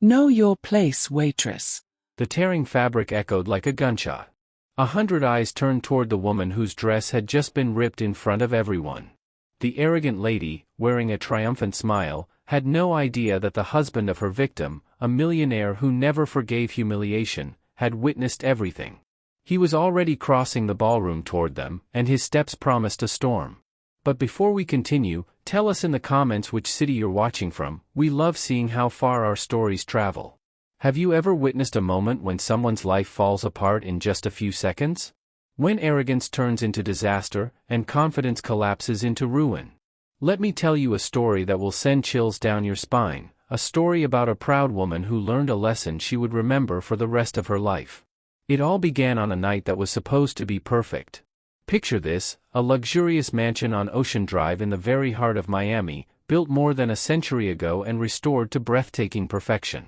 Know your place, waitress. The tearing fabric echoed like a gunshot. 100 eyes turned toward the woman whose dress had just been ripped in front of everyone. The arrogant lady, wearing a triumphant smile, had no idea that the husband of her victim, a millionaire who never forgave humiliation, had witnessed everything. He was already crossing the ballroom toward them, and his steps promised a storm. But before we continue, tell us in the comments which city you're watching from. We love seeing how far our stories travel. Have you ever witnessed a moment when someone's life falls apart in just a few seconds? When arrogance turns into disaster, and confidence collapses into ruin? Let me tell you a story that will send chills down your spine, a story about a proud woman who learned a lesson she would remember for the rest of her life. It all began on a night that was supposed to be perfect. Picture this, a luxurious mansion on Ocean Drive in the very heart of Miami, built more than a century ago and restored to breathtaking perfection.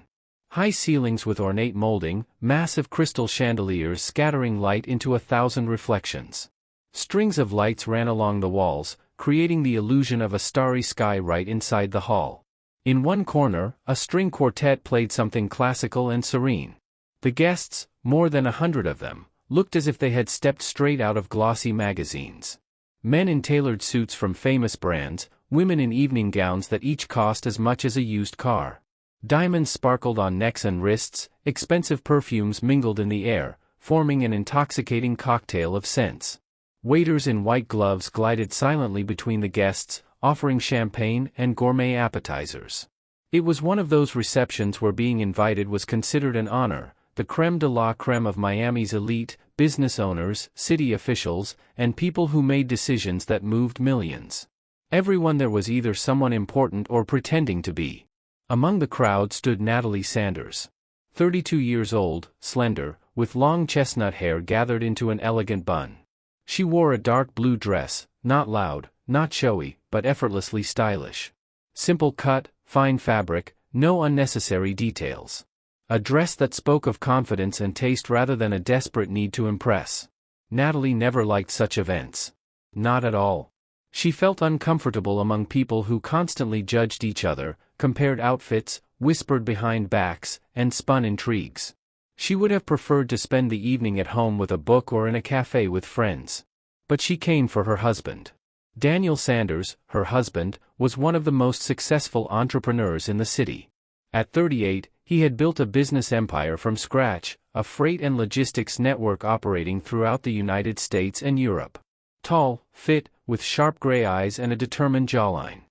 High ceilings with ornate molding, massive crystal chandeliers scattering light into 1,000 reflections. Strings of lights ran along the walls, creating the illusion of a starry sky right inside the hall. In one corner, a string quartet played something classical and serene. The guests, more than 100 of them, looked as if they had stepped straight out of glossy magazines. Men in tailored suits from famous brands, women in evening gowns that each cost as much as a used car. Diamonds sparkled on necks and wrists, expensive perfumes mingled in the air, forming an intoxicating cocktail of scents. Waiters in white gloves glided silently between the guests, offering champagne and gourmet appetizers. It was one of those receptions where being invited was considered an honor, the crème de la crème of Miami's elite, business owners, city officials, and people who made decisions that moved millions. Everyone there was either someone important or pretending to be. Among the crowd stood Natalie Sanders. 32 years old, slender, with long chestnut hair gathered into an elegant bun. She wore a dark blue dress, not loud, not showy, but effortlessly stylish. Simple cut, fine fabric, no unnecessary details. A dress that spoke of confidence and taste rather than a desperate need to impress. Natalie never liked such events. Not at all. She felt uncomfortable among people who constantly judged each other, compared outfits, whispered behind backs, and spun intrigues. She would have preferred to spend the evening at home with a book or in a cafe with friends. But she came for her husband. Daniel Sanders, her husband, was one of the most successful entrepreneurs in the city. At 38, he had built a business empire from scratch, a freight and logistics network operating throughout the United States and Europe. Tall, fit, with sharp gray eyes and a determined jawline.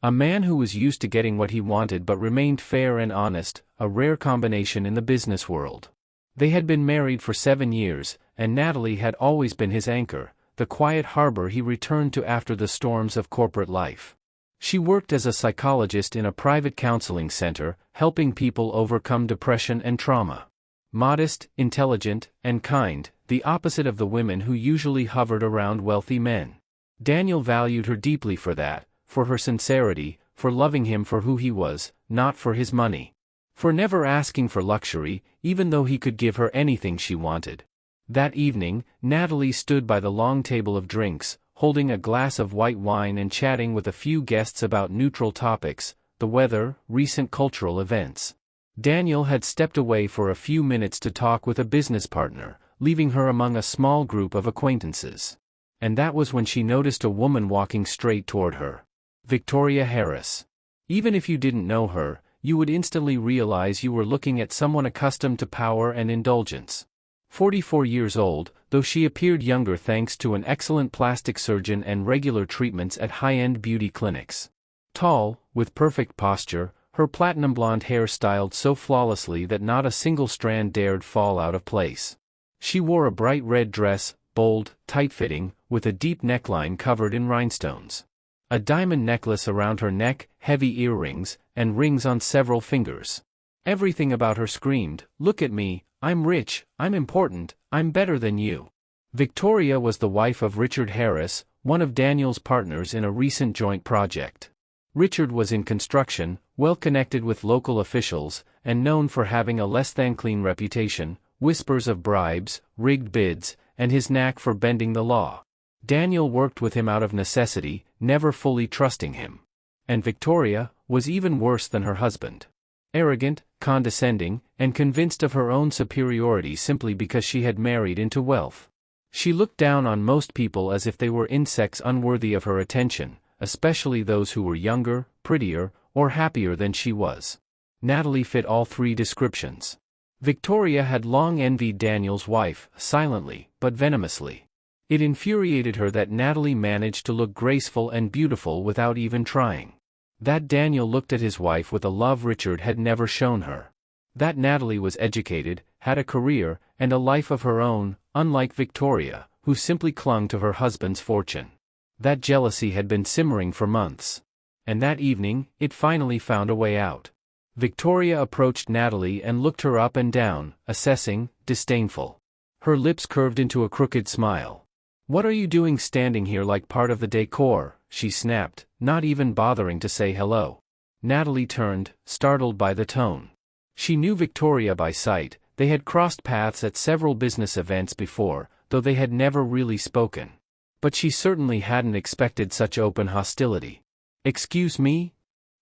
A man who was used to getting what he wanted but remained fair and honest, a rare combination in the business world. They had been married for 7 years, and Natalie had always been his anchor, the quiet harbor he returned to after the storms of corporate life. She worked as a psychologist in a private counseling center, helping people overcome depression and trauma. Modest, intelligent, and kind, the opposite of the women who usually hovered around wealthy men. Daniel valued her deeply for that, for her sincerity, for loving him for who he was, not for his money. For never asking for luxury, even though he could give her anything she wanted. That evening, Natalie stood by the long table of drinks, holding a glass of white wine and chatting with a few guests about neutral topics, the weather, recent cultural events. Daniel had stepped away for a few minutes to talk with a business partner, leaving her among a small group of acquaintances. And that was when she noticed a woman walking straight toward her. Victoria Harris. Even if you didn't know her, you would instantly realize you were looking at someone accustomed to power and indulgence. 44 years old, though she appeared younger thanks to an excellent plastic surgeon and regular treatments at high-end beauty clinics. Tall, with perfect posture, her platinum blonde hair styled so flawlessly that not a single strand dared fall out of place. She wore a bright red dress, bold, tight-fitting, with a deep neckline covered in rhinestones. A diamond necklace around her neck, heavy earrings, and rings on several fingers. Everything about her screamed, "Look at me, I'm rich, I'm important, I'm better than you." Victoria was the wife of Richard Harris, one of Daniel's partners in a recent joint project. Richard was in construction, well connected with local officials, and known for having a less-than-clean reputation, whispers of bribes, rigged bids, and his knack for bending the law. Daniel worked with him out of necessity, never fully trusting him. And Victoria was even worse than her husband. arrogant, condescending, and convinced of her own superiority simply because she had married into wealth. She looked down on most people as if they were insects unworthy of her attention, especially those who were younger, prettier, or happier than she was. Natalie fit all three descriptions. Victoria had long envied Daniel's wife, silently, but venomously. It infuriated her that Natalie managed to look graceful and beautiful without even trying. That Daniel looked at his wife with a love Richard had never shown her. That Natalie was educated, had a career, and a life of her own, unlike Victoria, who simply clung to her husband's fortune. That jealousy had been simmering for months. And that evening, it finally found a way out. Victoria approached Natalie and looked her up and down, assessing, disdainful. Her lips curved into a crooked smile. "What are you doing standing here like part of the decor?" she snapped, not even bothering to say hello. Natalie turned, startled by the tone. She knew Victoria by sight. They had crossed paths at several business events before, though they had never really spoken. But she certainly hadn't expected such open hostility. "Excuse me?"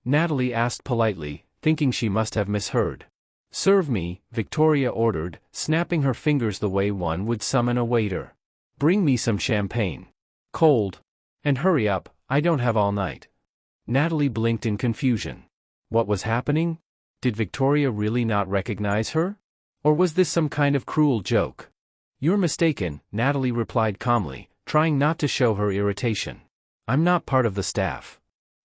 Natalie asked politely, thinking she must have misheard. "Serve me," Victoria ordered, snapping her fingers the way one would summon a waiter. "Bring me some champagne. Cold. And hurry up, I don't have all night." Natalie blinked in confusion. What was happening? Did Victoria really not recognize her? Or was this some kind of cruel joke? "You're mistaken," Natalie replied calmly, trying not to show her irritation. "I'm not part of the staff."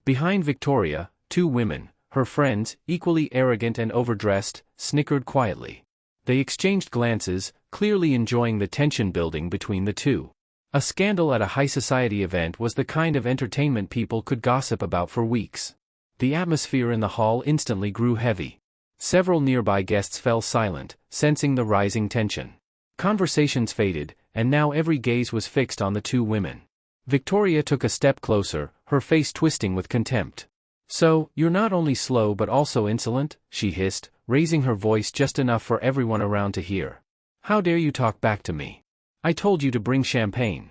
Behind Victoria, two women, her friends, equally arrogant and overdressed, snickered quietly. They exchanged glances, clearly enjoying the tension building between the two. A scandal at a high society event was the kind of entertainment people could gossip about for weeks. The atmosphere in the hall instantly grew heavy. Several nearby guests fell silent, sensing the rising tension. Conversations faded, and now every gaze was fixed on the two women. Victoria took a step closer, her face twisting with contempt. "So, you're not only slow but also insolent?" she hissed, raising her voice just enough for everyone around to hear. "How dare you talk back to me? I told you to bring champagne."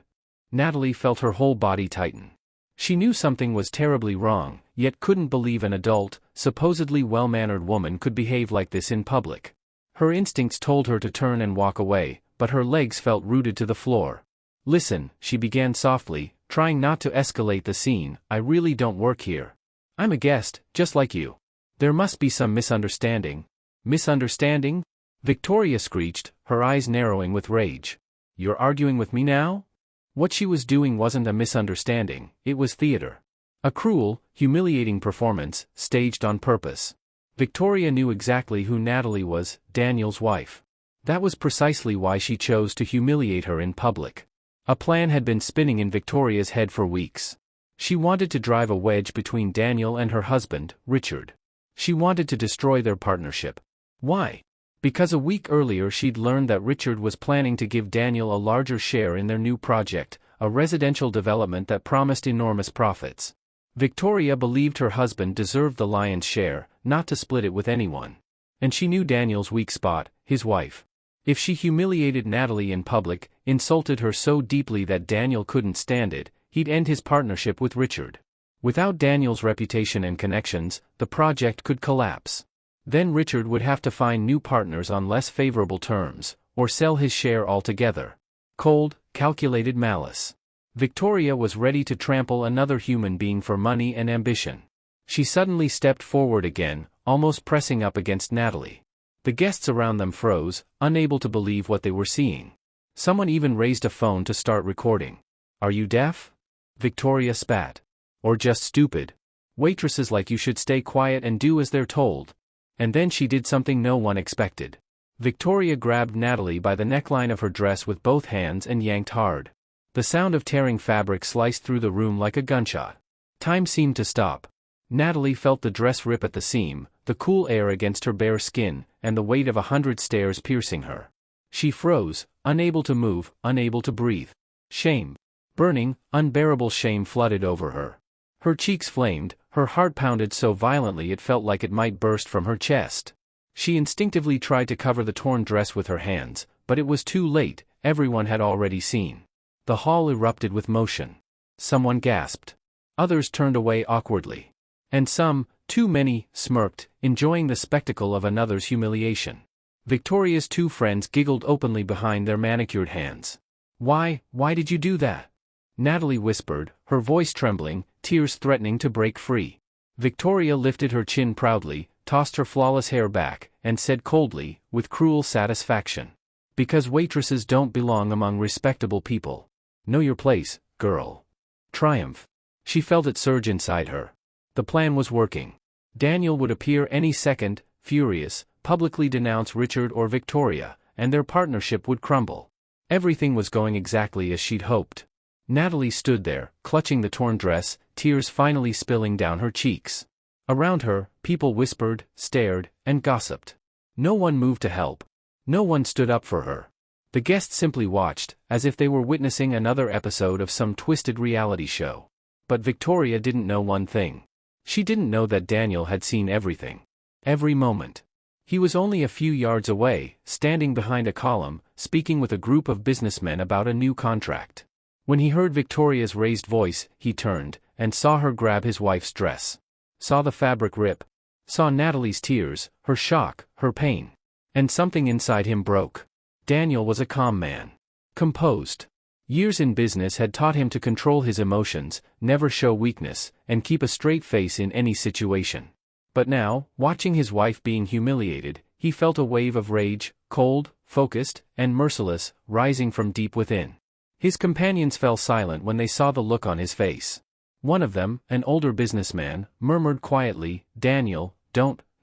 Natalie felt her whole body tighten. She knew something was terribly wrong, yet couldn't believe an adult, supposedly well-mannered woman could behave like this in public. Her instincts told her to turn and walk away, but her legs felt rooted to the floor. "Listen," she began softly, trying not to escalate the scene, "I really don't work here. I'm a guest, just like you. There must be some misunderstanding." "Misunderstanding?" Victoria screeched, her eyes narrowing with rage. "You're arguing with me now?" What she was doing wasn't a misunderstanding, it was theater. A cruel, humiliating performance, staged on purpose. Victoria knew exactly who Natalie was, Daniel's wife. That was precisely why she chose to humiliate her in public. A plan had been spinning in Victoria's head for weeks. She wanted to drive a wedge between Daniel and her husband, Richard. She wanted to destroy their partnership. Why? Because a week earlier she'd learned that Richard was planning to give Daniel a larger share in their new project, a residential development that promised enormous profits. Victoria believed her husband deserved the lion's share, not to split it with anyone. And she knew Daniel's weak spot, his wife. If she humiliated Natalie in public, insulted her so deeply that Daniel couldn't stand it, he'd end his partnership with Richard. Without Daniel's reputation and connections, the project could collapse. Then Richard would have to find new partners on less favorable terms, or sell his share altogether. Cold, calculated malice. Victoria was ready to trample another human being for money and ambition. She suddenly stepped forward again, almost pressing up against Natalie. The guests around them froze, unable to believe what they were seeing. Someone even raised a phone to start recording. "Are you deaf?" Victoria spat. "Or just stupid? Waitresses like you should stay quiet and do as they're told." And then she did something no one expected. Victoria grabbed Natalie by the neckline of her dress with both hands and yanked hard. The sound of tearing fabric sliced through the room like a gunshot. Time seemed to stop. Natalie felt the dress rip at the seam, the cool air against her bare skin, and the weight of 100 stares piercing her. She froze, unable to move, unable to breathe. Shame. Burning, unbearable shame flooded over her. Her cheeks flamed, her heart pounded so violently it felt like it might burst from her chest. She instinctively tried to cover the torn dress with her hands, but it was too late, everyone had already seen. The hall erupted with motion. Someone gasped. Others turned away awkwardly. And some, Too many smirked, enjoying the spectacle of another's humiliation. Victoria's two friends giggled openly behind their manicured hands. Why did you do that? Natalie whispered, her voice trembling, tears threatening to break free. Victoria lifted her chin proudly, tossed her flawless hair back, and said coldly, with cruel satisfaction. Because waitresses don't belong among respectable people. Know your place, girl. Triumph. She felt it surge inside her. The plan was working. Daniel would appear any second, furious, publicly denounce Richard or Victoria, and their partnership would crumble. Everything was going exactly as she'd hoped. Natalie stood there, clutching the torn dress, tears finally spilling down her cheeks. Around her, people whispered, stared, and gossiped. No one moved to help. No one stood up for her. The guests simply watched, as if they were witnessing another episode of some twisted reality show. But Victoria didn't know one thing. She didn't know that Daniel had seen everything. Every moment. He was only a few yards away, standing behind a column, speaking with a group of businessmen about a new contract. When he heard Victoria's raised voice, he turned, and saw her grab his wife's dress. Saw the fabric rip. Saw Natalie's tears, her shock, her pain. And something inside him broke. Daniel was a calm man. Composed. Years in business had taught him to control his emotions, never show weakness, and keep a straight face in any situation. But now, watching his wife being humiliated, he felt a wave of rage, cold, focused, and merciless, rising from deep within. His companions fell silent when they saw the look on his face. One of them, an older businessman, murmured quietly, "Daniel,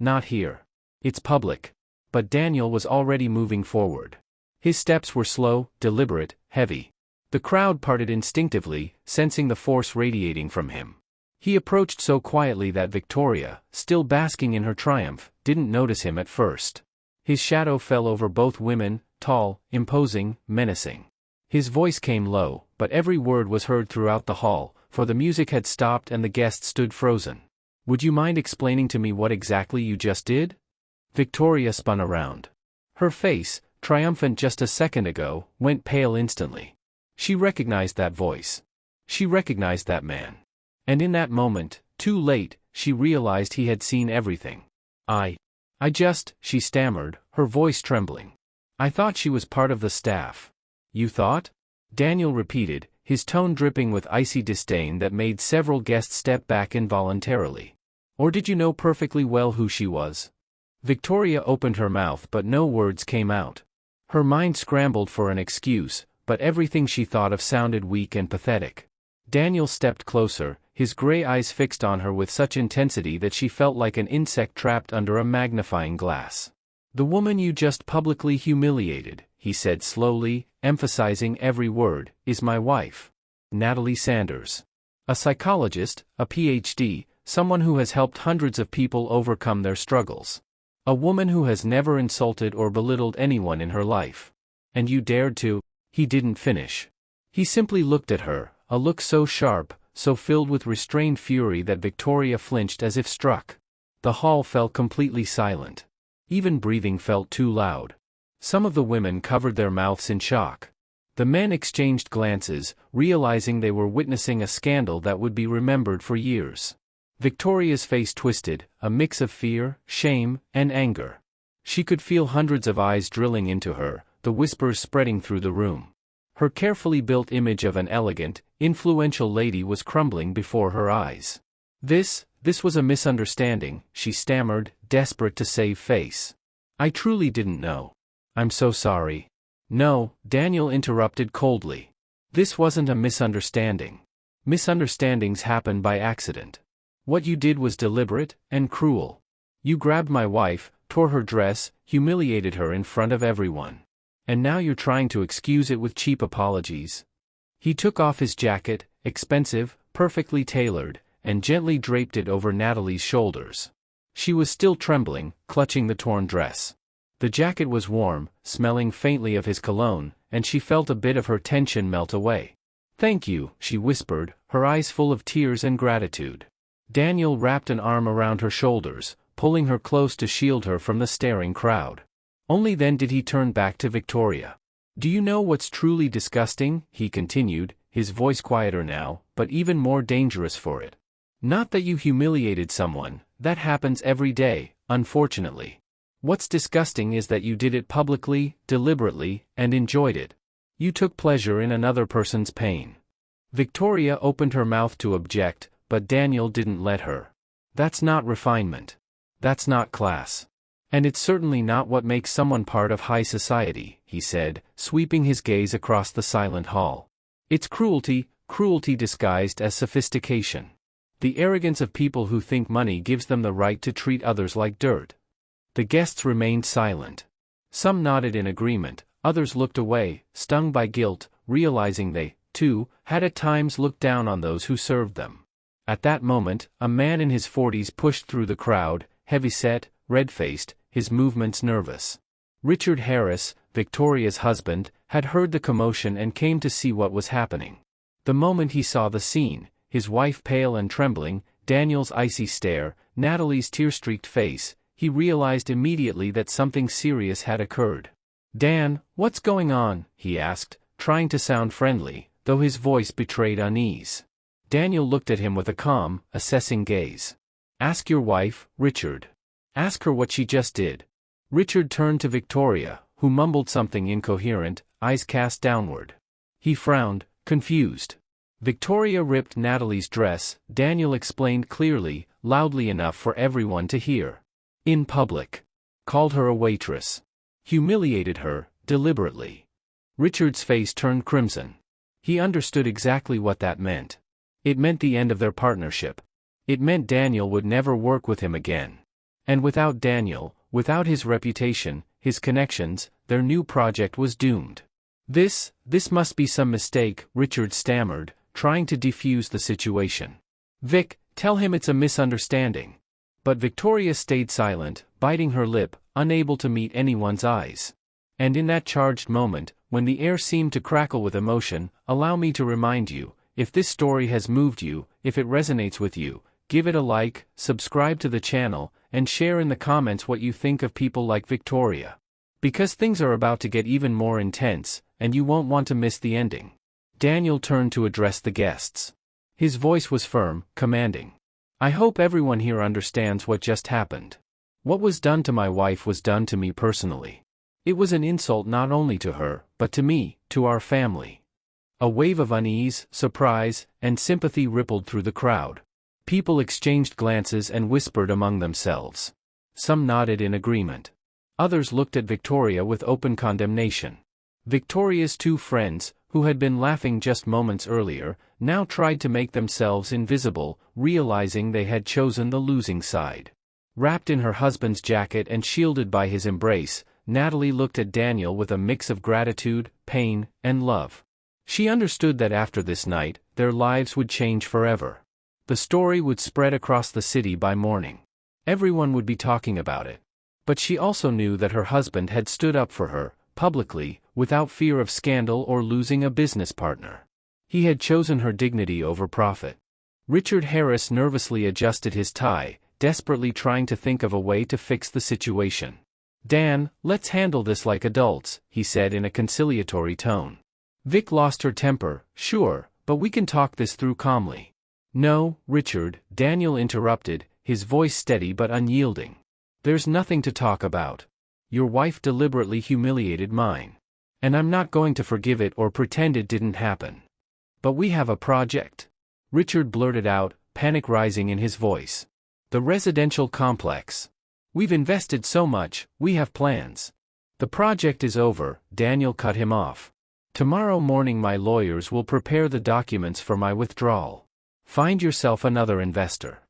not here. It's public." But Daniel was already moving forward. His steps were slow, deliberate, heavy. The crowd parted instinctively, sensing the force radiating from him. He approached so quietly that Victoria, still basking in her triumph, didn't notice him at first. His shadow fell over both women, tall, imposing, menacing. His voice came low, but every word was heard throughout the hall, for the music had stopped and the guests stood frozen. "Would you mind explaining to me what exactly you just did?" Victoria spun around. Her face, triumphant just a second ago, went pale instantly. She recognized that voice. She recognized that man. And in that moment, too late, she realized he had seen everything. She stammered, her voice trembling. "I thought she was part of the staff." "You thought?" Daniel repeated, his tone dripping with icy disdain that made several guests step back involuntarily. "Or did you know perfectly well who she was?" Victoria opened her mouth but no words came out. Her mind scrambled for an excuse, but everything she thought of sounded weak and pathetic. Daniel stepped closer, his gray eyes fixed on her with such intensity that she felt like an insect trapped under a magnifying glass. "The woman you just publicly humiliated," he said slowly, emphasizing every word, "is my wife. Natalie Sanders. A psychologist, a PhD, someone who has helped hundreds of people overcome their struggles. A woman who has never insulted or belittled anyone in her life. And you dared to—" He didn't finish. He simply looked at her, a look so sharp, so filled with restrained fury that Victoria flinched as if struck. The hall fell completely silent. Even breathing felt too loud. Some of the women covered their mouths in shock. The men exchanged glances, realizing they were witnessing a scandal that would be remembered for years. Victoria's face twisted, a mix of fear, shame, and anger. She could feel hundreds of eyes drilling into her, the whispers spreading through the room. Her carefully built image of an elegant, influential lady was crumbling before her eyes. This was a misunderstanding," she stammered, desperate to save face. "I truly didn't know. I'm so sorry." "No," Daniel interrupted coldly. "This wasn't a misunderstanding. Misunderstandings happen by accident. What you did was deliberate and cruel. You grabbed my wife, tore her dress, humiliated her in front of everyone. And now you're trying to excuse it with cheap apologies." He took off his jacket, expensive, perfectly tailored, and gently draped it over Natalie's shoulders. She was still trembling, clutching the torn dress. The jacket was warm, smelling faintly of his cologne, and she felt a bit of her tension melt away. "Thank you," she whispered, her eyes full of tears and gratitude. Daniel wrapped an arm around her shoulders, pulling her close to shield her from the staring crowd. Only then did he turn back to Victoria. "Do you know what's truly disgusting?" he continued, his voice quieter now, but even more dangerous for it. "Not that you humiliated someone, that happens every day, unfortunately. What's disgusting is that you did it publicly, deliberately, and enjoyed it. You took pleasure in another person's pain. Victoria opened her mouth to object, but Daniel didn't let her. That's not refinement. That's not class. And it's certainly not what makes someone part of high society, he said, sweeping his gaze across the silent hall. It's cruelty, cruelty disguised as sophistication. The arrogance of people who think money gives them the right to treat others like dirt. The guests remained silent. Some nodded in agreement, others looked away, stung by guilt, realizing they, too, had at times looked down on those who served them. At that moment, a man in his 40s pushed through the crowd, heavy-set, red-faced, his movements nervous. Richard Harris, Victoria's husband, had heard the commotion and came to see what was happening. The moment he saw the scene, his wife pale and trembling, Daniel's icy stare, Natalie's tear-streaked face, he realized immediately that something serious had occurred. "Dan, what's going on?" he asked, trying to sound friendly, though his voice betrayed unease. Daniel looked at him with a calm, assessing gaze. "Ask your wife, Richard. Ask her what she just did." Richard turned to Victoria, who mumbled something incoherent, eyes cast downward. He frowned, confused. Victoria ripped Natalie's dress, Daniel explained clearly, loudly enough for everyone to hear. In public. Called her a waitress. Humiliated her, deliberately. Richard's face turned crimson. He understood exactly what that meant. It meant the end of their partnership. It meant Daniel would never work with him again. And without Daniel, without his reputation, his connections, their new project was doomed. This must be some mistake," Richard stammered, trying to defuse the situation. "Vic, tell him it's a misunderstanding." But Victoria stayed silent, biting her lip, unable to meet anyone's eyes. And in that charged moment, when the air seemed to crackle with emotion, allow me to remind you, if this story has moved you, if it resonates with you, give it a like, subscribe to the channel, and share in the comments what you think of people like Victoria. Because things are about to get even more intense, and you won't want to miss the ending. Daniel turned to address the guests. His voice was firm, commanding. "I hope everyone here understands what just happened. What was done to my wife was done to me personally. It was an insult not only to her, but to me, to our family." A wave of unease, surprise, and sympathy rippled through the crowd. People exchanged glances and whispered among themselves. Some nodded in agreement. Others looked at Victoria with open condemnation. Victoria's two friends, who had been laughing just moments earlier, now tried to make themselves invisible, realizing they had chosen the losing side. Wrapped in her husband's jacket and shielded by his embrace, Natalie looked at Daniel with a mix of gratitude, pain, and love. She understood that after this night, their lives would change forever. The story would spread across the city by morning. Everyone would be talking about it. But she also knew that her husband had stood up for her, publicly, without fear of scandal or losing a business partner. He had chosen her dignity over profit. Richard Harris nervously adjusted his tie, desperately trying to think of a way to fix the situation. "Dan, let's handle this like adults," he said in a conciliatory tone. "Vic lost her temper, sure, but we can talk this through calmly." "No, Richard," Daniel interrupted, his voice steady but unyielding. "There's nothing to talk about. Your wife deliberately humiliated mine. And I'm not going to forgive it or pretend it didn't happen. But we have a project." Richard blurted out, panic rising in his voice. "The residential complex. We've invested so much, we have plans." "The project is over," Daniel cut him off. "Tomorrow morning my lawyers will prepare the documents for my withdrawal. Find yourself another investor."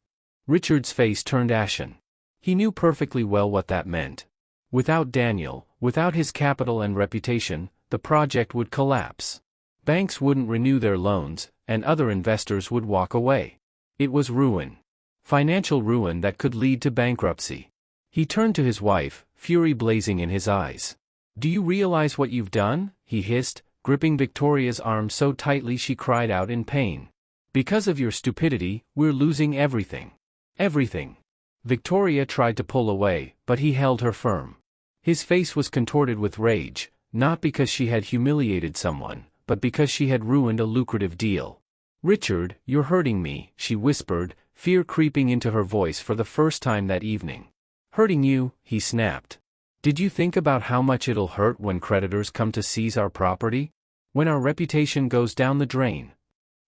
Richard's face turned ashen. He knew perfectly well what that meant. Without Daniel, without his capital and reputation, the project would collapse. Banks wouldn't renew their loans, and other investors would walk away. It was ruin. Financial ruin that could lead to bankruptcy. He turned to his wife, fury blazing in his eyes. "Do you realize what you've done?" he hissed, gripping Victoria's arm so tightly she cried out in pain. "Because of your stupidity, we're losing everything. Everything." Victoria tried to pull away, but he held her firm. His face was contorted with rage, not because she had humiliated someone, but because she had ruined a lucrative deal. "Richard, you're hurting me," she whispered, fear creeping into her voice for the first time that evening. Hurting you, he snapped. Did you think about how much it'll hurt when creditors come to seize our property? When our reputation goes down the drain?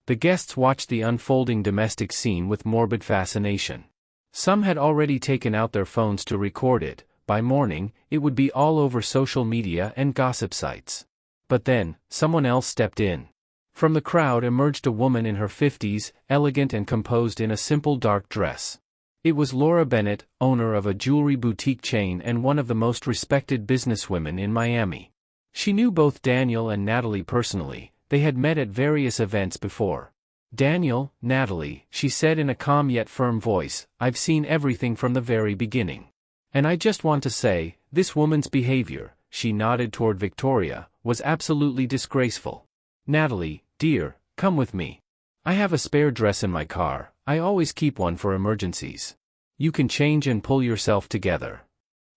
The guests watched the unfolding domestic scene with morbid fascination. Some had already taken out their phones to record it. By morning, it would be all over social media and gossip sites. But then, someone else stepped in. From the crowd emerged a woman in her 50s, elegant and composed in a simple dark dress. It was Laura Bennett, owner of a jewelry boutique chain and one of the most respected businesswomen in Miami. She knew both Daniel and Natalie personally. They had met at various events before. Daniel, Natalie, she said in a calm yet firm voice, I've seen everything from the very beginning. And I just want to say, this woman's behavior, she nodded toward Victoria, was absolutely disgraceful. Natalie, dear, come with me. I have a spare dress in my car. I always keep one for emergencies. You can change and pull yourself together.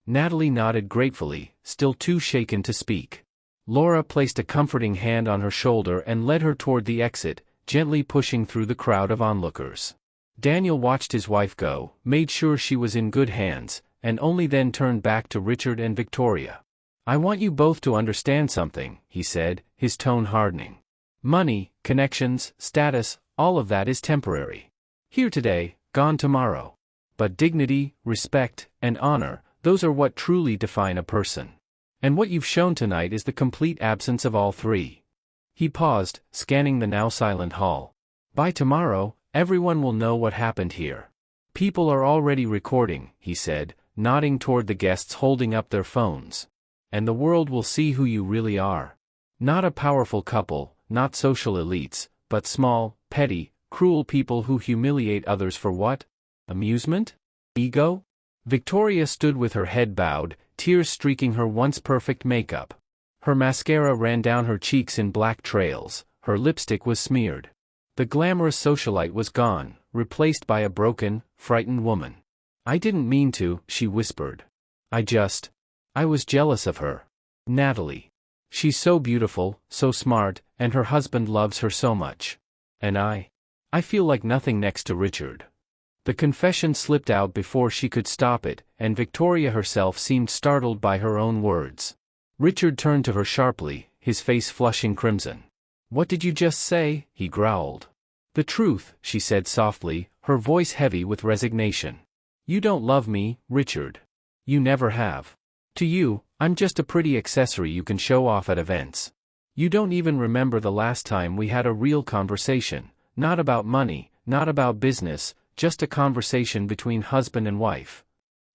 Natalie nodded gratefully, still too shaken to speak. Laura placed a comforting hand on her shoulder and led her toward the exit, gently pushing through the crowd of onlookers. Daniel watched his wife go, made sure she was in good hands, and only then turned back to Richard and Victoria. I want you both to understand something, he said, his tone hardening. Money, connections, status, all of that is temporary. Here today, gone tomorrow. But dignity, respect, and honor, those are what truly define a person. And what you've shown tonight is the complete absence of all three. He paused, scanning the now silent hall. By tomorrow, everyone will know what happened here. People are already recording, he said, nodding toward the guests holding up their phones. And the world will see who you really are. Not a powerful couple, not social elites, but small, petty, cruel people who humiliate others for what? Amusement? Ego? Victoria stood with her head bowed, tears streaking her once perfect makeup. Her mascara ran down her cheeks in black trails, her lipstick was smeared. The glamorous socialite was gone, replaced by a broken, frightened woman. I didn't mean to, she whispered. I was jealous of her. Natalie. She's so beautiful, so smart, and her husband loves her so much. And I feel like nothing next to Richard. The confession slipped out before she could stop it, and Victoria herself seemed startled by her own words. Richard turned to her sharply, his face flushing crimson. What did you just say? He growled. The truth, she said softly, her voice heavy with resignation. You don't love me, Richard. You never have. To you, I'm just a pretty accessory you can show off at events. You don't even remember the last time we had a real conversation, not about money, not about business, just a conversation between husband and wife.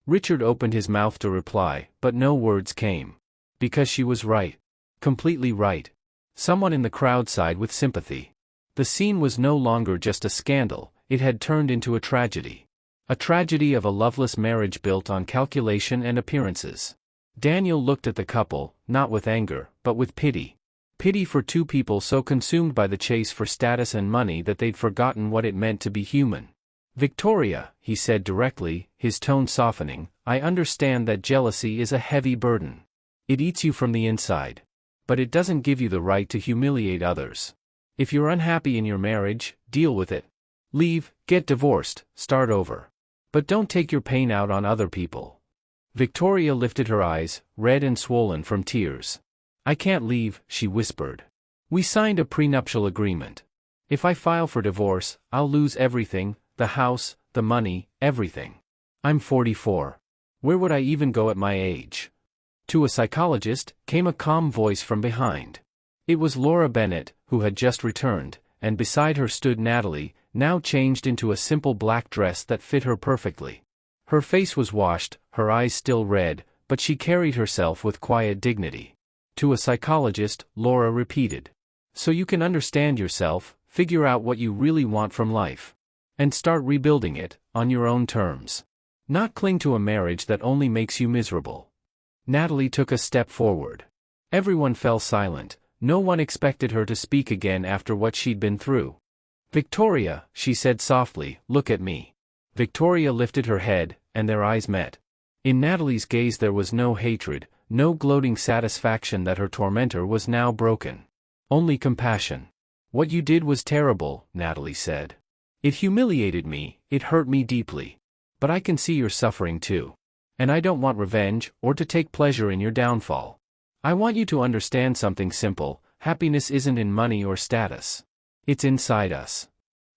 Richard opened his mouth to reply, but no words came. Because she was right. Completely right. Someone in the crowd sighed with sympathy. The scene was no longer just a scandal, it had turned into a tragedy. A tragedy of a loveless marriage built on calculation and appearances. Daniel looked at the couple, not with anger, but with pity. Pity for two people so consumed by the chase for status and money that they'd forgotten what it meant to be human. Victoria, he said directly, his tone softening, I understand that jealousy is a heavy burden. It eats you from the inside. But it doesn't give you the right to humiliate others. If you're unhappy in your marriage, deal with it. Leave, get divorced, start over. But don't take your pain out on other people. Victoria lifted her eyes, red and swollen from tears. I can't leave, she whispered. We signed a prenuptial agreement. If I file for divorce, I'll lose everything, the house, the money, everything. I'm 44. Where would I even go at my age? To a psychologist, came a calm voice from behind. It was Laura Bennett, who had just returned, and beside her stood Natalie, now changed into a simple black dress that fit her perfectly. Her face was washed, her eyes still red, but she carried herself with quiet dignity. To a psychologist, Laura repeated. So you can understand yourself, figure out what you really want from life. And start rebuilding it, on your own terms. Not cling to a marriage that only makes you miserable. Natalie took a step forward. Everyone fell silent, no one expected her to speak again after what she'd been through. Victoria, she said softly, look at me. Victoria lifted her head, and their eyes met. In Natalie's gaze there was no hatred, no gloating satisfaction that her tormentor was now broken. Only compassion. What you did was terrible, Natalie said. It humiliated me, it hurt me deeply. But I can see you're suffering too. And I don't want revenge, or to take pleasure in your downfall. I want you to understand something simple: happiness isn't in money or status. It's inside us.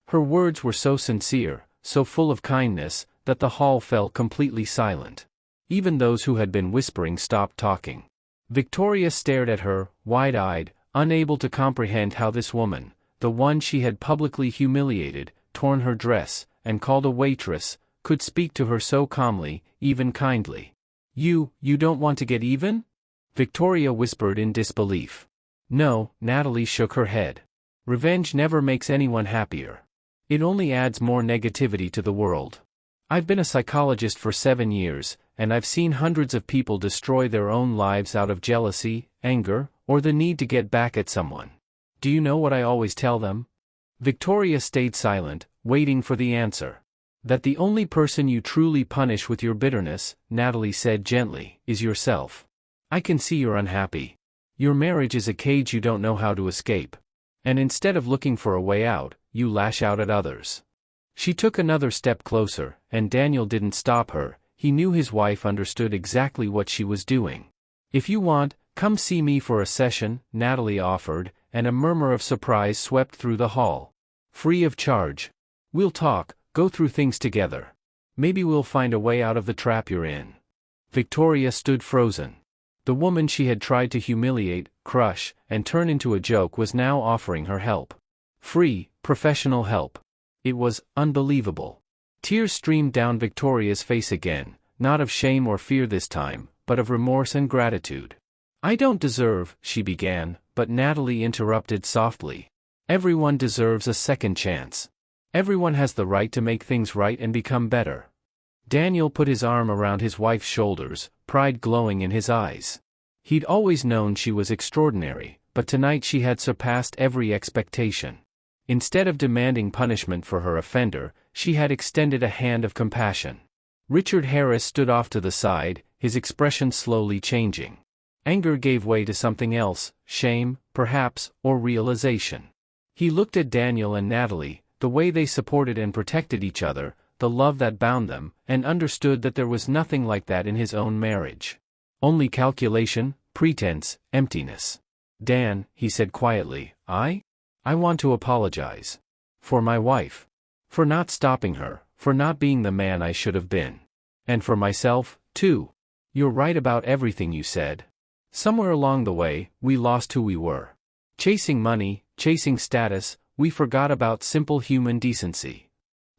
Her words were so sincere, so full of kindness, that the hall fell completely silent. Even those who had been whispering stopped talking. Victoria stared at her, wide-eyed, unable to comprehend how this woman, the one she had publicly humiliated, torn her dress, and called a waitress, could speak to her so calmly, even kindly. You don't want to get even?" Victoria whispered in disbelief. "No," Natalie shook her head. "Revenge never makes anyone happier. It only adds more negativity to the world. I've been a psychologist for 7 years, and I've seen hundreds of people destroy their own lives out of jealousy, anger, or the need to get back at someone. Do you know what I always tell them?" Victoria stayed silent, waiting for the answer. "That the only person you truly punish with your bitterness," Natalie said gently, "is yourself. I can see you're unhappy. Your marriage is a cage you don't know how to escape. And instead of looking for a way out, you lash out at others." She took another step closer, and Daniel didn't stop her. He knew his wife understood exactly what she was doing. "If you want, come see me for a session," Natalie offered, and a murmur of surprise swept through the hall. "Free of charge. We'll talk, go through things together. Maybe we'll find a way out of the trap you're in." Victoria stood frozen. The woman she had tried to humiliate, crush, and turn into a joke was now offering her help. Free, professional help. It was unbelievable. Tears streamed down Victoria's face again, not of shame or fear this time, but of remorse and gratitude. "I don't deserve," she began, but Natalie interrupted softly. "Everyone deserves a second chance. Everyone has the right to make things right and become better." Daniel put his arm around his wife's shoulders, pride glowing in his eyes. He'd always known she was extraordinary, but tonight she had surpassed every expectation. Instead of demanding punishment for her offender, she had extended a hand of compassion. Richard Harris stood off to the side, his expression slowly changing. Anger gave way to something else, shame, perhaps, or realization. He looked at Daniel and Natalie, the way they supported and protected each other, the love that bound them, and understood that there was nothing like that in his own marriage. Only calculation, pretense, emptiness. "Dan," he said quietly, I want to apologize. For my wife. For not stopping her, for not being the man I should have been. And for myself, too. You're right about everything you said. Somewhere along the way, we lost who we were. Chasing money, chasing status, we forgot about simple human decency."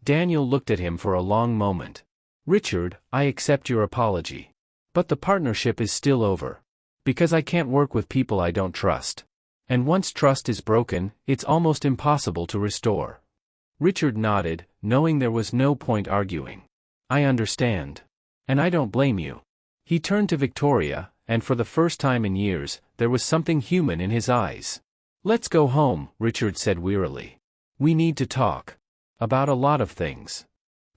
Daniel looked at him for a long moment. "Richard, I accept your apology. But the partnership is still over. Because I can't work with people I don't trust. And once trust is broken, it's almost impossible to restore." Richard nodded, knowing there was no point arguing. "I understand. And I don't blame you." He turned to Victoria, and for the first time in years, there was something human in his eyes. "Let's go home," Richard said wearily. "We need to talk. About a lot of things."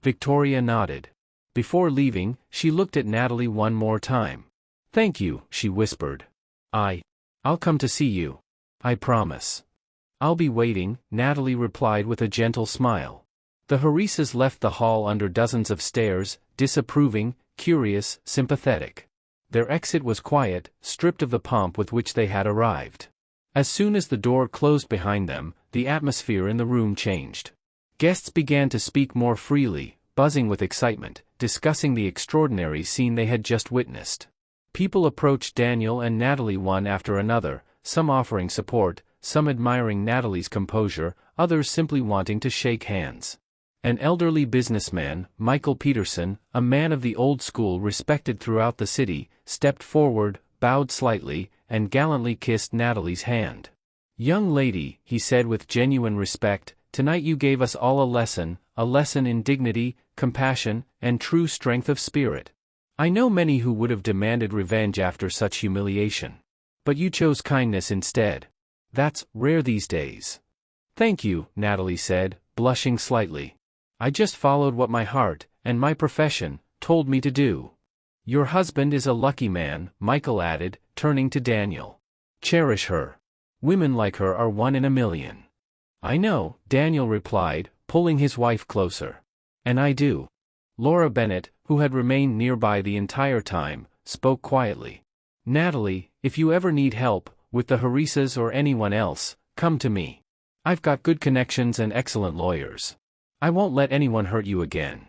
Victoria nodded. Before leaving, she looked at Natalie one more time. "Thank you," she whispered. I'll come to see you. I promise." "I'll be waiting," Natalie replied with a gentle smile. The Harises left the hall under dozens of stares, disapproving, curious, sympathetic. Their exit was quiet, stripped of the pomp with which they had arrived. As soon as the door closed behind them, the atmosphere in the room changed. Guests began to speak more freely, buzzing with excitement, discussing the extraordinary scene they had just witnessed. People approached Daniel and Natalie one after another, some offering support, some admiring Natalie's composure, others simply wanting to shake hands. An elderly businessman, Michael Peterson, a man of the old school respected throughout the city, stepped forward, bowed slightly, and gallantly kissed Natalie's hand. "Young lady," he said with genuine respect, "tonight you gave us all a lesson in dignity, compassion, and true strength of spirit. I know many who would have demanded revenge after such humiliation. But you chose kindness instead. That's rare these days." "Thank you," Natalie said, blushing slightly. "I just followed what my heart, and my profession, told me to do." "Your husband is a lucky man," Michael added, turning to Daniel. "Cherish her. Women like her are 1 in a million." "I know," Daniel replied, pulling his wife closer. "And I do." Laura Bennett, who had remained nearby the entire time, spoke quietly. "Natalie, if you ever need help, with the Harisas or anyone else, come to me. I've got good connections and excellent lawyers. I won't let anyone hurt you again."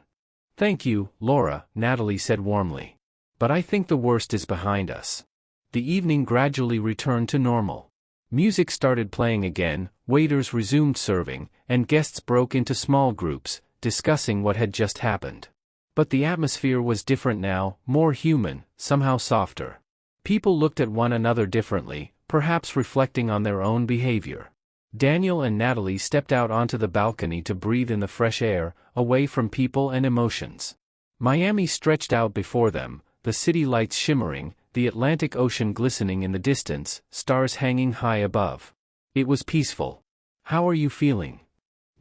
"Thank you, Laura," Natalie said warmly. "But I think the worst is behind us." The evening gradually returned to normal. Music started playing again, waiters resumed serving, and guests broke into small groups, discussing what had just happened. But the atmosphere was different now, more human, somehow softer. People looked at one another differently, perhaps reflecting on their own behavior. Daniel and Natalie stepped out onto the balcony to breathe in the fresh air, away from people and emotions. Miami stretched out before them, the city lights shimmering, the Atlantic Ocean glistening in the distance, stars hanging high above. It was peaceful. "How are you feeling?"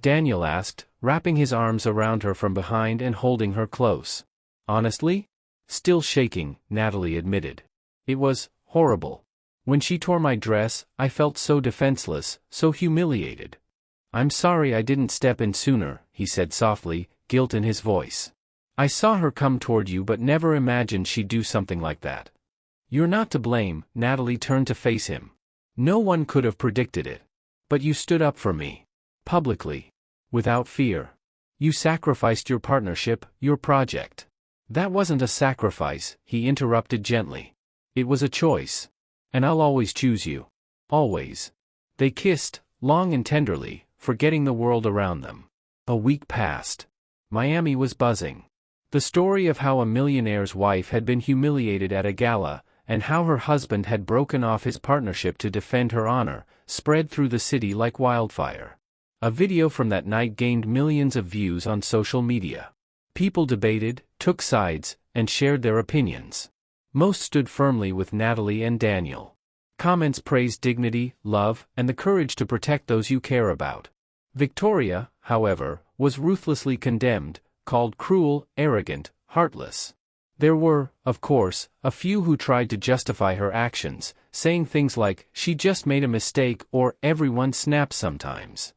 Daniel asked, wrapping his arms around her from behind and holding her close. "Honestly? Still shaking," Natalie admitted. "It was horrible. When she tore my dress, I felt so defenseless, so humiliated." "I'm sorry I didn't step in sooner," he said softly, guilt in his voice. "I saw her come toward you but never imagined she'd do something like that." "You're not to blame," Natalie turned to face him. "No one could have predicted it. But you stood up for me. Publicly. Without fear. You sacrificed your partnership, your project." "That wasn't a sacrifice," he interrupted gently. "It was a choice. And I'll always choose you. Always." They kissed, long and tenderly, forgetting the world around them. A week passed. Miami was buzzing. The story of how a millionaire's wife had been humiliated at a gala, and how her husband had broken off his partnership to defend her honor, spread through the city like wildfire. A video from that night gained millions of views on social media. People debated, took sides, and shared their opinions. Most stood firmly with Natalie and Daniel. Comments praised dignity, love, and the courage to protect those you care about. Victoria, however, was ruthlessly condemned, called cruel, arrogant, heartless. There were, of course, a few who tried to justify her actions, saying things like, "She just made a mistake," or "Everyone snaps sometimes."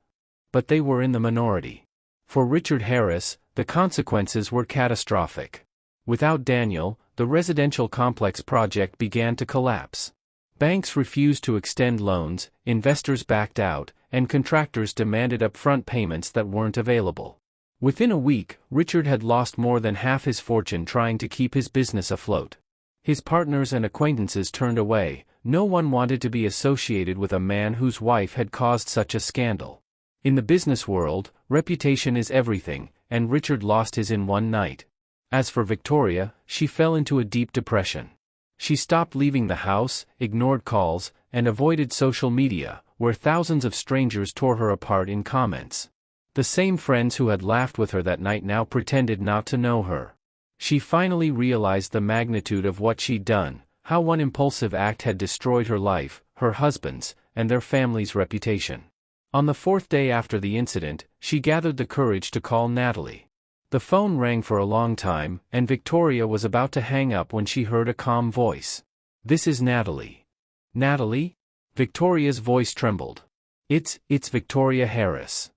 But they were in the minority. For Richard Harris, the consequences were catastrophic. Without Daniel, the residential complex project began to collapse. Banks refused to extend loans, investors backed out, and contractors demanded upfront payments that weren't available. Within a week, Richard had lost more than half his fortune trying to keep his business afloat. His partners and acquaintances turned away. No one wanted to be associated with a man whose wife had caused such a scandal. In the business world, reputation is everything, and Richard lost his in one night. As for Victoria, she fell into a deep depression. She stopped leaving the house, ignored calls, and avoided social media, where thousands of strangers tore her apart in comments. The same friends who had laughed with her that night now pretended not to know her. She finally realized the magnitude of what she'd done, how one impulsive act had destroyed her life, her husband's, and their family's reputation. On the fourth day after the incident, she gathered the courage to call Natalie. The phone rang for a long time, and Victoria was about to hang up when she heard a calm voice. "This is Natalie." "Natalie?" Victoria's voice trembled. It's Victoria Harris."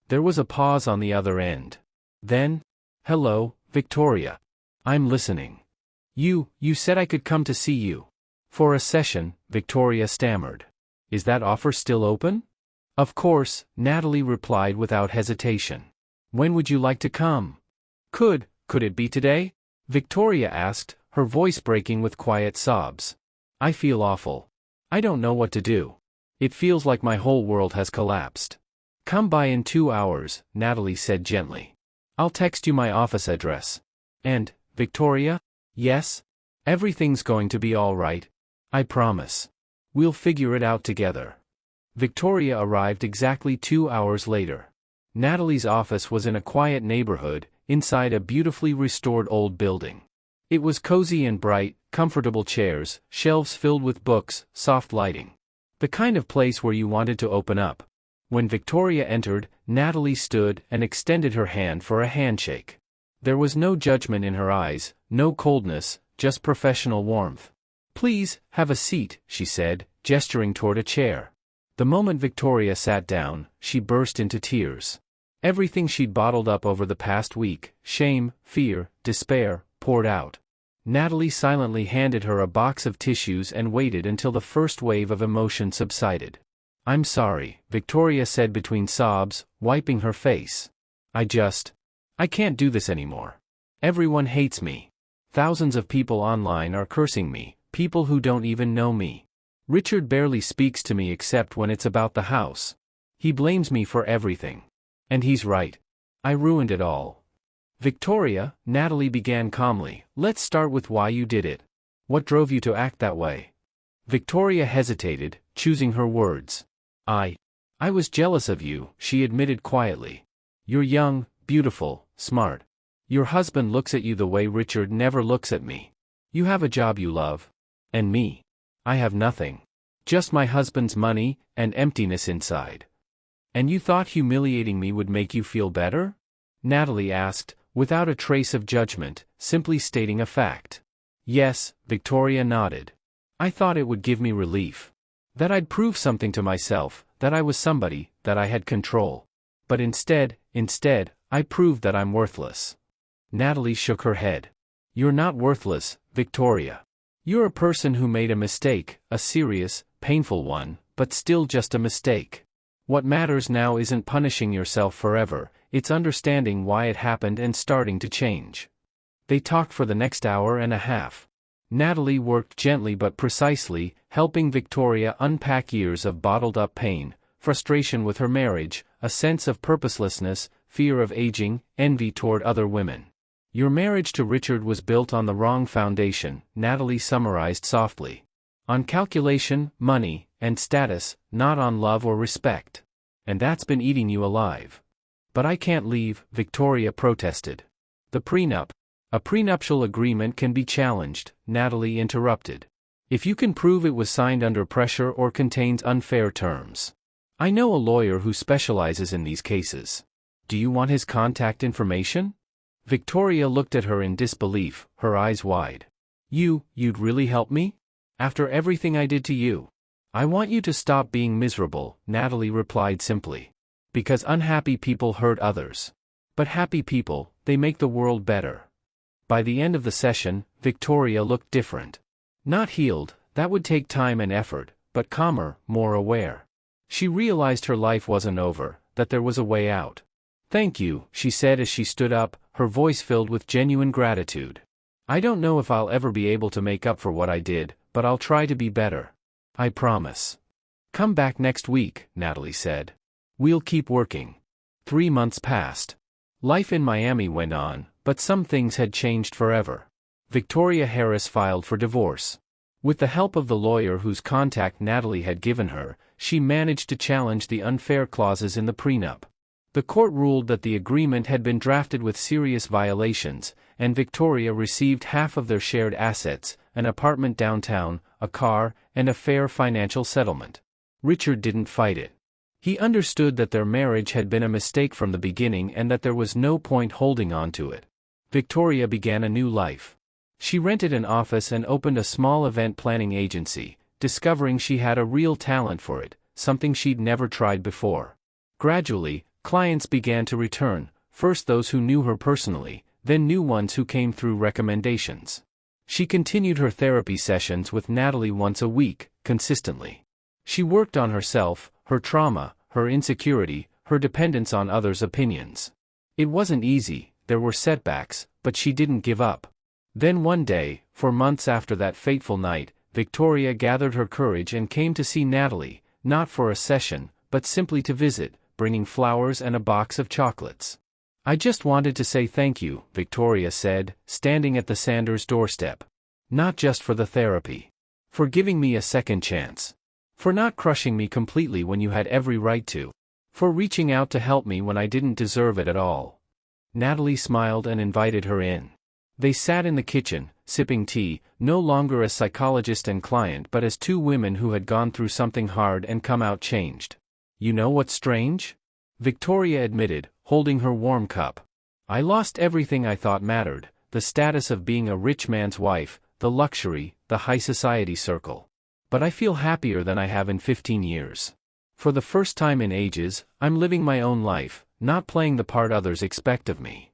There was a pause on the other end. Then, "Hello, Victoria. I'm listening. You said I could come to see you." "For a session," Victoria stammered. "Is that offer still open?" "Of course," Natalie replied without hesitation. "When would you like to come?" Could it be today?" Victoria asked, her voice breaking with quiet sobs. "I feel awful. I don't know what to do. It feels like my whole world has collapsed." "Come by in 2 hours," Natalie said gently. "I'll text you my office address." "And, Victoria?" "Yes? Everything's going to be all right. I promise. We'll figure it out together." Victoria arrived exactly 2 hours later. Natalie's office was in a quiet neighborhood, inside a beautifully restored old building. It was cozy and bright, comfortable chairs, shelves filled with books, soft lighting. The kind of place where you wanted to open up. When Victoria entered, Natalie stood and extended her hand for a handshake. There was no judgment in her eyes, no coldness, just professional warmth. "Please, have a seat," she said, gesturing toward a chair. The moment Victoria sat down, she burst into tears. Everything she'd bottled up over the past week, shame, fear, despair, poured out. Natalie silently handed her a box of tissues and waited until the first wave of emotion subsided. "I'm sorry," Victoria said between sobs, wiping her face. I can't do this anymore. Everyone hates me. Thousands of people online are cursing me, people who don't even know me. Richard barely speaks to me except when it's about the house. He blames me for everything. And he's right. I ruined it all." "Victoria," Natalie began calmly, "let's start with why you did it. What drove you to act that way?" Victoria hesitated, choosing her words. I was jealous of you," she admitted quietly. "You're young, beautiful, smart. Your husband looks at you the way Richard never looks at me. You have a job you love. And me. I have nothing. Just my husband's money, and emptiness inside. And you thought humiliating me would make you feel better?" Natalie asked, without a trace of judgment, simply stating a fact. "Yes," Victoria nodded. "I thought it would give me relief. That I'd prove something to myself, that I was somebody, that I had control. But instead, I proved that I'm worthless." Natalie shook her head. "You're not worthless, Victoria. You're a person who made a mistake, a serious, painful one, but still just a mistake. What matters now isn't punishing yourself forever, it's understanding why it happened and starting to change." They talked for the next hour and a half. Natalie worked gently but precisely, helping Victoria unpack years of bottled-up pain, frustration with her marriage, a sense of purposelessness, fear of aging, envy toward other women. "Your marriage to Richard was built on the wrong foundation," Natalie summarized softly. "On calculation, money, and status, not on love or respect. And that's been eating you alive." "But I can't leave," Victoria protested. "The prenup." "A prenuptial agreement can be challenged," Natalie interrupted. "If you can prove it was signed under pressure or contains unfair terms. I know a lawyer who specializes in these cases. Do you want his contact information?" Victoria looked at her in disbelief, her eyes wide. You'd really help me? After everything I did to you?" "I want you to stop being miserable," Natalie replied simply. "Because unhappy people hurt others. But happy people, they make the world better." By the end of the session, Victoria looked different. Not healed, that would take time and effort, but calmer, more aware. She realized her life wasn't over, that there was a way out. "Thank you," she said as she stood up, her voice filled with genuine gratitude. "I don't know if I'll ever be able to make up for what I did, but I'll try to be better. I promise." "Come back next week," Natalie said. "We'll keep working." 3 months passed. Life in Miami went on, but some things had changed forever. Victoria Harris filed for divorce. With the help of the lawyer whose contact Natalie had given her, she managed to challenge the unfair clauses in the prenup. The court ruled that the agreement had been drafted with serious violations, and Victoria received half of their shared assets, an apartment downtown, a car, and a fair financial settlement. Richard didn't fight it. He understood that their marriage had been a mistake from the beginning and that there was no point holding on to it. Victoria began a new life. She rented an office and opened a small event planning agency, discovering she had a real talent for it, something she'd never tried before. Gradually, clients began to return, first those who knew her personally, then new ones who came through recommendations. She continued her therapy sessions with Natalie once a week, consistently. She worked on herself, her trauma, her insecurity, her dependence on others' opinions. It wasn't easy, there were setbacks, but she didn't give up. Then one day, for months after that fateful night, Victoria gathered her courage and came to see Natalie, not for a session, but simply to visit, bringing flowers and a box of chocolates. "I just wanted to say thank you," Victoria said, standing at the Sanders' doorstep. "Not just for the therapy. For giving me a second chance. For not crushing me completely when you had every right to. For reaching out to help me when I didn't deserve it at all." Natalie smiled and invited her in. They sat in the kitchen, sipping tea, no longer as psychologist and client but as two women who had gone through something hard and come out changed. "You know what's strange?" Victoria admitted, holding her warm cup. "I lost everything I thought mattered, the status of being a rich man's wife, the luxury, the high society circle. But I feel happier than I have in 15 years. For the first time in ages, I'm living my own life, Not playing the part others expect of me.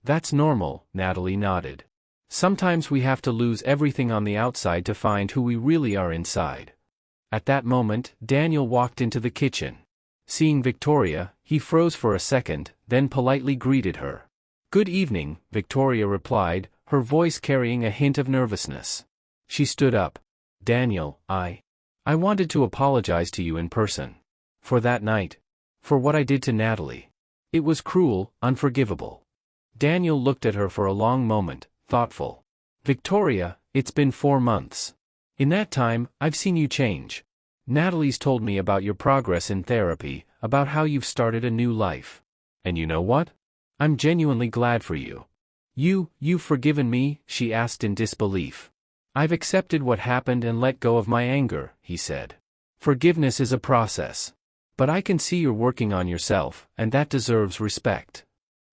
That's normal, Natalie nodded. Sometimes we have to lose everything on the outside to find who we really are inside. At that moment, Daniel walked into the kitchen. Seeing Victoria, he froze for a second, then politely greeted her. "Good evening," Victoria replied, her voice carrying a hint of nervousness. She stood up. "Daniel, I wanted to apologize to you in person. For that night. For what I did to Natalie. It was cruel, unforgivable." Daniel looked at her for a long moment, thoughtful. "Victoria, it's been 4 months. In that time, I've seen you change. Natalie's told me about your progress in therapy, about how you've started a new life. And you know what? I'm genuinely glad for you." You've forgiven me?" she asked in disbelief. "I've accepted what happened and let go of my anger," he said. "Forgiveness is a process. But I can see you're working on yourself, and that deserves respect."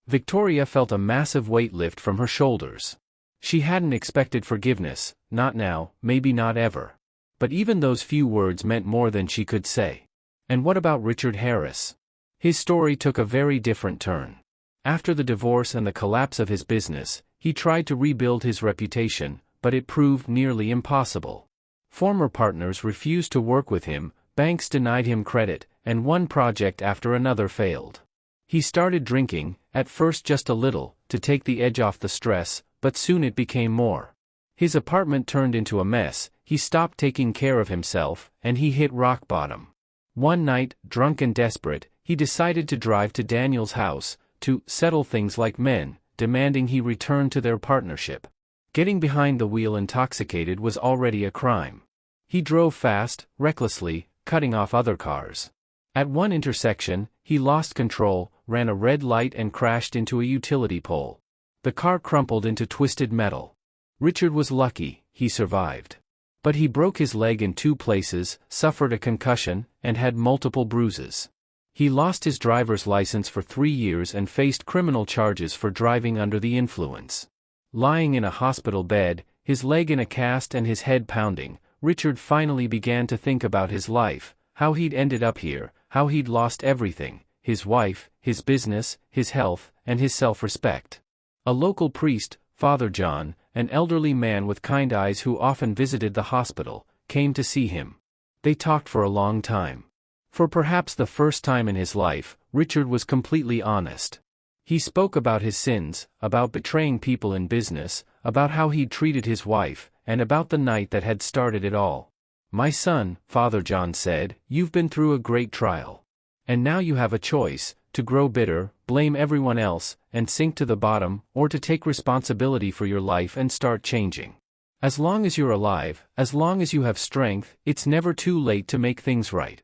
Victoria felt a massive weight lift from her shoulders. She hadn't expected forgiveness, not now, maybe not ever. But even those few words meant more than she could say. And what about Richard Harris? His story took a very different turn. After the divorce and the collapse of his business, he tried to rebuild his reputation, but it proved nearly impossible. Former partners refused to work with him, banks denied him credit, and one project after another failed. He started drinking, at first just a little, to take the edge off the stress, but soon it became more. His apartment turned into a mess, he stopped taking care of himself, and he hit rock bottom. One night, drunk and desperate, he decided to drive to Daniel's house, to settle things like men, demanding he return to their partnership. Getting behind the wheel intoxicated was already a crime. He drove fast, recklessly, cutting off other cars. At one intersection, he lost control, ran a red light and crashed into a utility pole. The car crumpled into twisted metal. Richard was lucky, he survived. But he broke his leg in 2 places, suffered a concussion, and had multiple bruises. He lost his driver's license for 3 years and faced criminal charges for driving under the influence. Lying in a hospital bed, his leg in a cast and his head pounding, Richard finally began to think about his life, how he'd ended up here, how he'd lost everything, his wife, his business, his health, and his self-respect. A local priest, Father John, an elderly man with kind eyes who often visited the hospital, came to see him. They talked for a long time. For perhaps the first time in his life, Richard was completely honest. He spoke about his sins, about betraying people in business, about how he'd treated his wife, and about the night that had started it all. "My son," Father John said, "you've been through a great trial. And now you have a choice, to grow bitter, blame everyone else, and sink to the bottom, or to take responsibility for your life and start changing. As long as you're alive, as long as you have strength, it's never too late to make things right."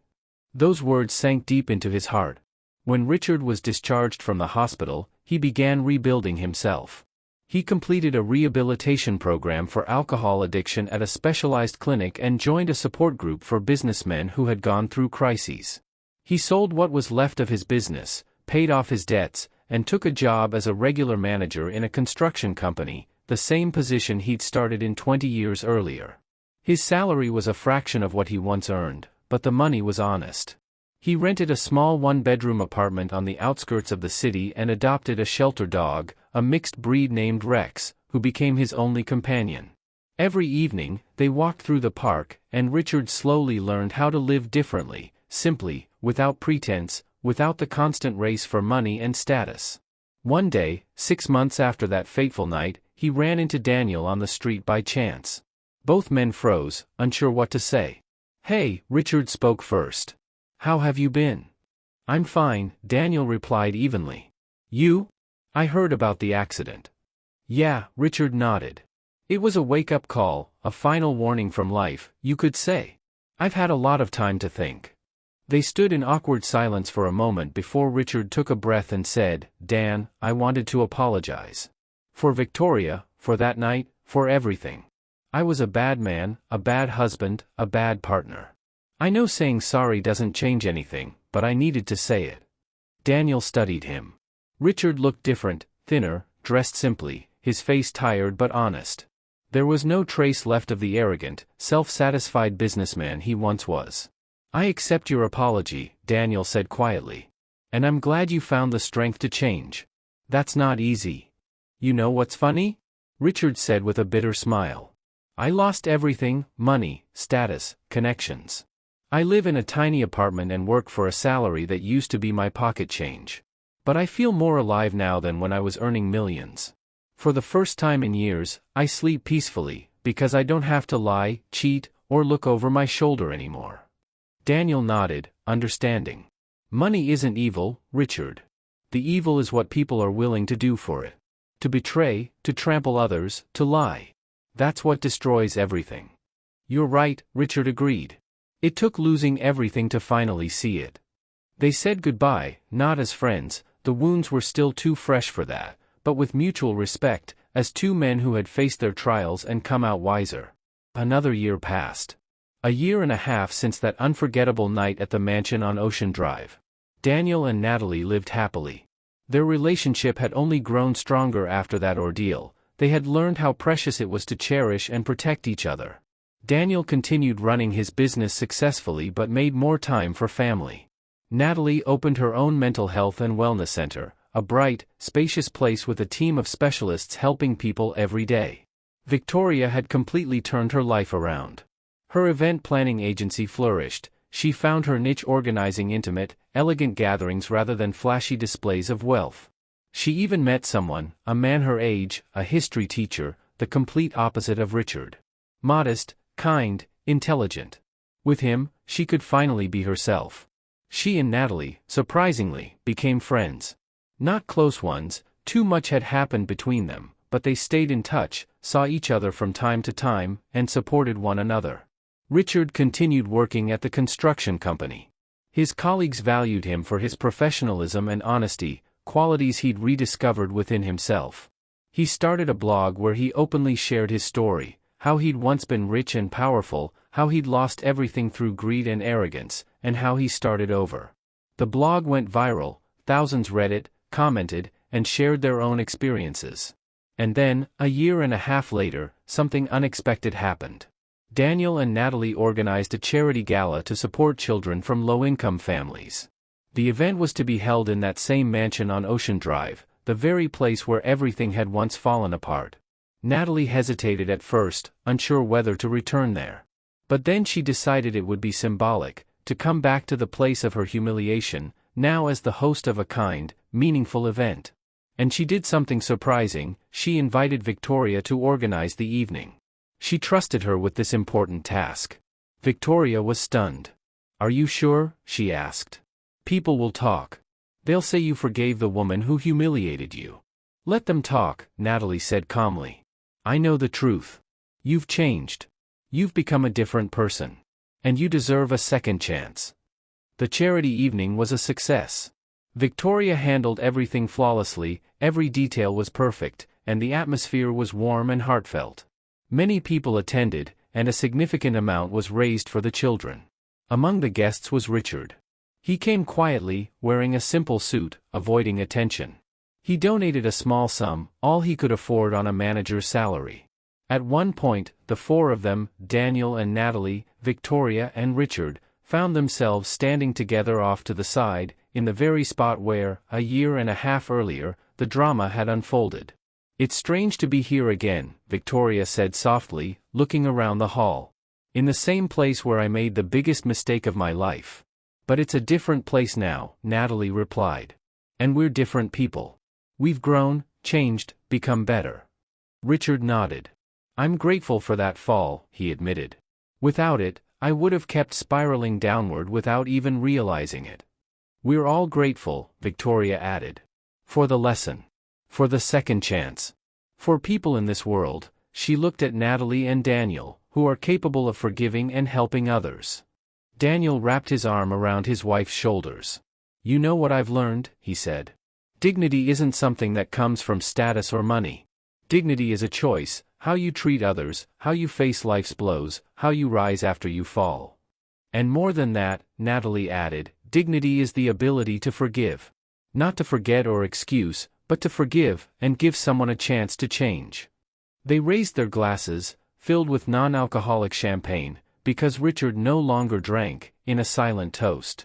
Those words sank deep into his heart. When Richard was discharged from the hospital, he began rebuilding himself. He completed a rehabilitation program for alcohol addiction at a specialized clinic and joined a support group for businessmen who had gone through crises. He sold what was left of his business, paid off his debts, and took a job as a regular manager in a construction company, the same position he'd started in 20 years earlier. His salary was a fraction of what he once earned, but the money was honest. He rented a small 1-bedroom apartment on the outskirts of the city and adopted a shelter dog, a mixed breed named Rex, who became his only companion. Every evening, they walked through the park, and Richard slowly learned how to live differently, simply, without pretense, without the constant race for money and status. One day, 6 months after that fateful night, he ran into Daniel on the street by chance. Both men froze, unsure what to say. "Hey," Richard spoke first. "How have you been?" "I'm fine," Daniel replied evenly. "You? I heard about the accident." "Yeah," Richard nodded. "It was a wake-up call, a final warning from life, you could say. I've had a lot of time to think." They stood in awkward silence for a moment before Richard took a breath and said, "Dan, I wanted to apologize. For Victoria, for that night, for everything. I was a bad man, a bad husband, a bad partner. I know saying sorry doesn't change anything, but I needed to say it." Daniel studied him. Richard looked different, thinner, dressed simply, his face tired but honest. There was no trace left of the arrogant, self-satisfied businessman he once was. "I accept your apology," Daniel said quietly. And I'm glad you found the strength to change. That's not easy. You know what's funny? Richard said with a bitter smile. I lost everything: money, status, connections. I live in a tiny apartment and work for a salary that used to be my pocket change. But I feel more alive now than when I was earning millions. For the first time in years, I sleep peacefully, because I don't have to lie, cheat, or look over my shoulder anymore. Daniel nodded, understanding. Money isn't evil, Richard. The evil is what people are willing to do for it. To betray, to trample others, to lie. That's what destroys everything. You're right, Richard agreed. It took losing everything to finally see it. They said goodbye, not as friends, the wounds were still too fresh for that, but with mutual respect, as two men who had faced their trials and come out wiser. Another year passed. A year and a half since that unforgettable night at the mansion on Ocean Drive. Daniel and Natalie lived happily. Their relationship had only grown stronger after that ordeal. They had learned how precious it was to cherish and protect each other. Daniel continued running his business successfully but made more time for family. Natalie opened her own mental health and wellness center, a bright, spacious place with a team of specialists helping people every day. Victoria had completely turned her life around. Her event planning agency flourished. She found her niche organizing intimate, elegant gatherings rather than flashy displays of wealth. She even met someone, a man her age, a history teacher, the complete opposite of Richard. Modest, kind, intelligent. With him, she could finally be herself. She and Natalie, surprisingly, became friends. Not close ones, too much had happened between them, but they stayed in touch, saw each other from time to time, and supported one another. Richard continued working at the construction company. His colleagues valued him for his professionalism and honesty, qualities he'd rediscovered within himself. He started a blog where he openly shared his story, how he'd once been rich and powerful, how he'd lost everything through greed and arrogance, and how he started over. The blog went viral, thousands read it, commented, and shared their own experiences. And then, a year and a half later, something unexpected happened. Daniel and Natalie organized a charity gala to support children from low-income families. The event was to be held in that same mansion on Ocean Drive, the very place where everything had once fallen apart. Natalie hesitated at first, unsure whether to return there. But then she decided it would be symbolic, to come back to the place of her humiliation, now as the host of a kind, meaningful event. And she did something surprising: she invited Victoria to organize the evening. She trusted her with this important task. Victoria was stunned. "Are you sure?" she asked. "People will talk. They'll say you forgave the woman who humiliated you." "Let them talk," Natalie said calmly. "I know the truth. You've changed. You've become a different person. And you deserve a second chance." The charity evening was a success. Victoria handled everything flawlessly, every detail was perfect, and the atmosphere was warm and heartfelt. Many people attended, and a significant amount was raised for the children. Among the guests was Richard. He came quietly, wearing a simple suit, avoiding attention. He donated a small sum, all he could afford on a manager's salary. At one point, the four of them, Daniel and Natalie, Victoria and Richard, found themselves standing together off to the side, in the very spot where, a year and a half earlier, the drama had unfolded. "It's strange to be here again," Victoria said softly, looking around the hall. "In the same place where I made the biggest mistake of my life. But it's a different place now," Natalie replied. "And we're different people. We've grown, changed, become better." Richard nodded. "I'm grateful for that fall," he admitted. "Without it, I would have kept spiraling downward without even realizing it." "We're all grateful," Victoria added. "For the lesson. For the second chance. For people in this world." She looked at Natalie and Daniel, who are capable of forgiving and helping others. Daniel wrapped his arm around his wife's shoulders. "You know what I've learned," he said. "Dignity isn't something that comes from status or money. Dignity is a choice, how you treat others, how you face life's blows, how you rise after you fall. And more than that," Natalie added, "dignity is the ability to forgive. Not to forget or excuse, but to forgive, and give someone a chance to change." They raised their glasses, filled with non-alcoholic champagne, because Richard no longer drank, in a silent toast.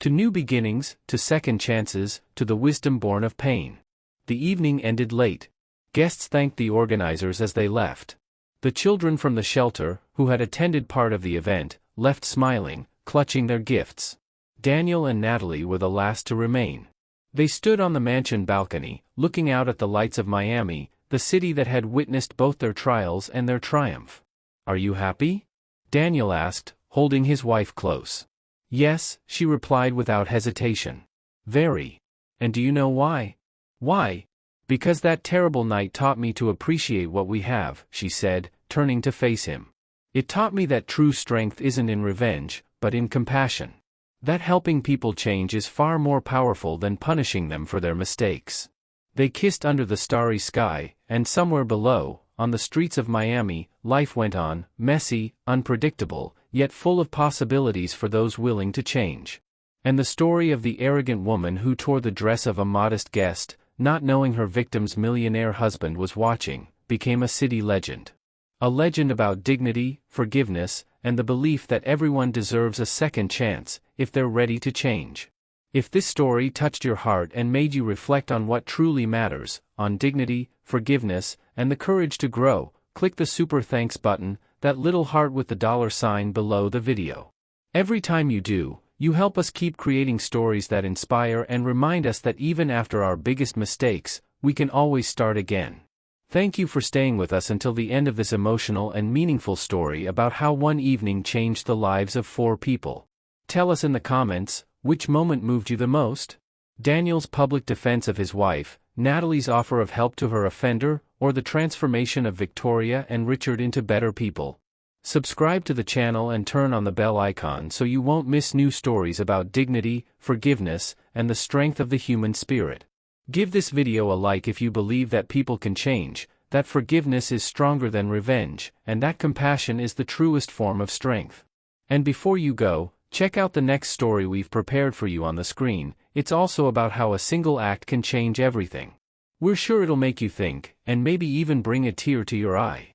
To new beginnings, to second chances, to the wisdom born of pain. The evening ended late. Guests thanked the organizers as they left. The children from the shelter, who had attended part of the event, left smiling, clutching their gifts. Daniel and Natalie were the last to remain. They stood on the mansion balcony, looking out at the lights of Miami, the city that had witnessed both their trials and their triumph. "Are you happy?" Daniel asked, holding his wife close. "Yes," she replied without hesitation. "Very. And do you know why?" "Why?" "Because that terrible night taught me to appreciate what we have," she said, turning to face him. "It taught me that true strength isn't in revenge, but in compassion. That helping people change is far more powerful than punishing them for their mistakes." They kissed under the starry sky, and somewhere below, on the streets of Miami, life went on, messy, unpredictable, yet full of possibilities for those willing to change. And the story of the arrogant woman who tore the dress of a modest guest, not knowing her victim's millionaire husband was watching, became a city legend. A legend about dignity, forgiveness, and the belief that everyone deserves a second chance, if they're ready to change. If this story touched your heart and made you reflect on what truly matters, on dignity, forgiveness, and the courage to grow, click the super thanks button, that little heart with the $sign below the video. Every time you do, you help us keep creating stories that inspire and remind us that even after our biggest mistakes, we can always start again. Thank you for staying with us until the end of this emotional and meaningful story about how one evening changed the lives of 4 people. Tell us in the comments, which moment moved you the most? Daniel's public defense of his wife, Natalie's offer of help to her offender, or the transformation of Victoria and Richard into better people? Subscribe to the channel and turn on the bell icon so you won't miss new stories about dignity, forgiveness, and the strength of the human spirit. Give this video a like if you believe that people can change, that forgiveness is stronger than revenge, and that compassion is the truest form of strength. And before you go, check out the next story we've prepared for you on the screen. It's also about how a single act can change everything. We're sure it'll make you think, and maybe even bring a tear to your eye.